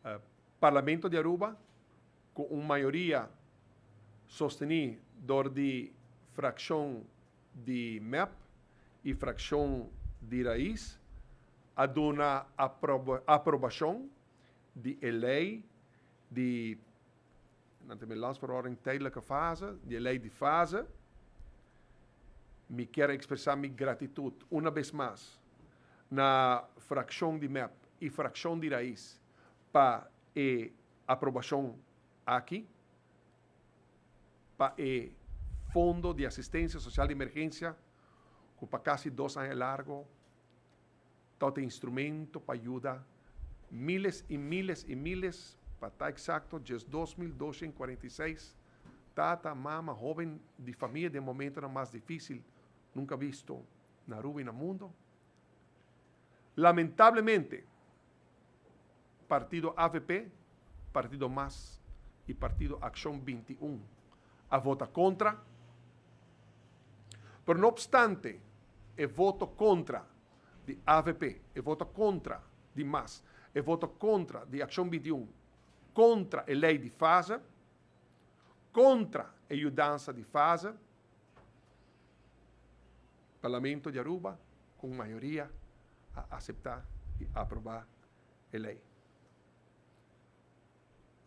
eh, Parlamento de Aruba, con una mayoría sostenida de fracción de MEP y fracción de raíz, a una aprobación de lei de na termijnlandsverordening tijdelijke fase, de lei de fase. Me quero expressar minha gratidão uma vez mais na fração de MEP e fração de raiz para a aprovação aqui, para o Fundo de Assistência Social de Emergência, que para quase 2 anos largo, todo instrumento para ajudar miles e miles e miles, para estar exato, 2.246, tata, mama, jovem de família, de momento era mais difícil, nunca visto na Aruba e no mundo. Lamentavelmente, Partido AVP, Partido MAS e Partido Acción 21 a vota contra. Pero no obstante, el voto contra de AVP, el voto contra de MAS, el voto contra de Acción 21, contra a lei de fase, contra a ajudança de fase, Parlamento de Aruba, com maioria, a aceitar e aprovar a lei.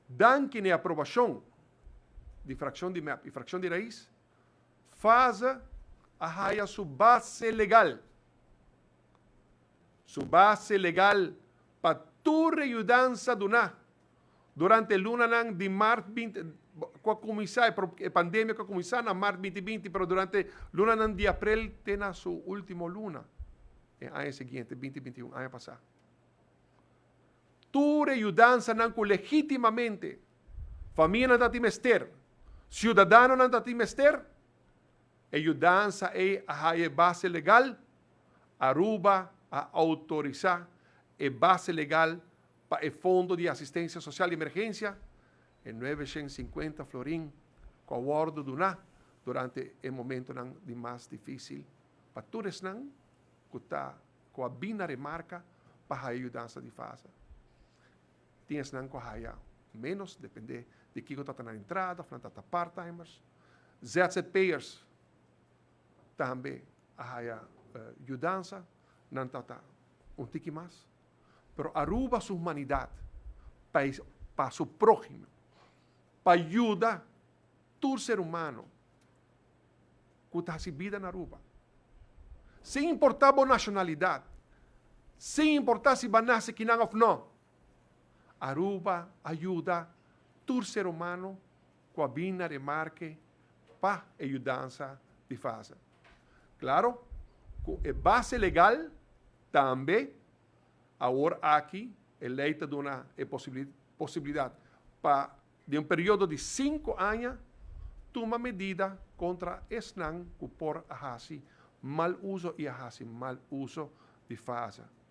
Danke na aprovação de fração de MEP e fração de raiz, faz a raia sua base legal. Sua base legal para toda a ajudança do NA. Durante o ano de março 20, a pandemia que começou em março 2020, mas durante o ano de abril tem a sua última luna. No ano seguinte, 2021, ano passado. Toda a ajudança não legitimamente. Família não tem mester. Cidadão não tem mester. Ajudança é a base legal. Aruba a autorizar a base legal para o Fundo de Assistência Social de Emergência em 950 florim com o acordo do NA durante o momento de mais difícil para todos não que está com a bina remarca para a ajudança de fase. Tienes não com a menos, depende de que está na entrada, falando de part-timers, ZZPers também a ajudança, não está tique mais. Pero Aruba sua humanidade para seu prójimo, para ajudar todo ser humano que está se vida na Aruba. Sem importar a nacionalidade, sem importar se vai nascer aqui ou não. Aruba ajuda todo ser humano com a bina de marque para a ajudança de fase. Claro, com a base legal também, agora aqui, eleita de uma possibilidade para, de período de 5 anos, tomar medida contra esnan que por mal uso e mal uso de fase.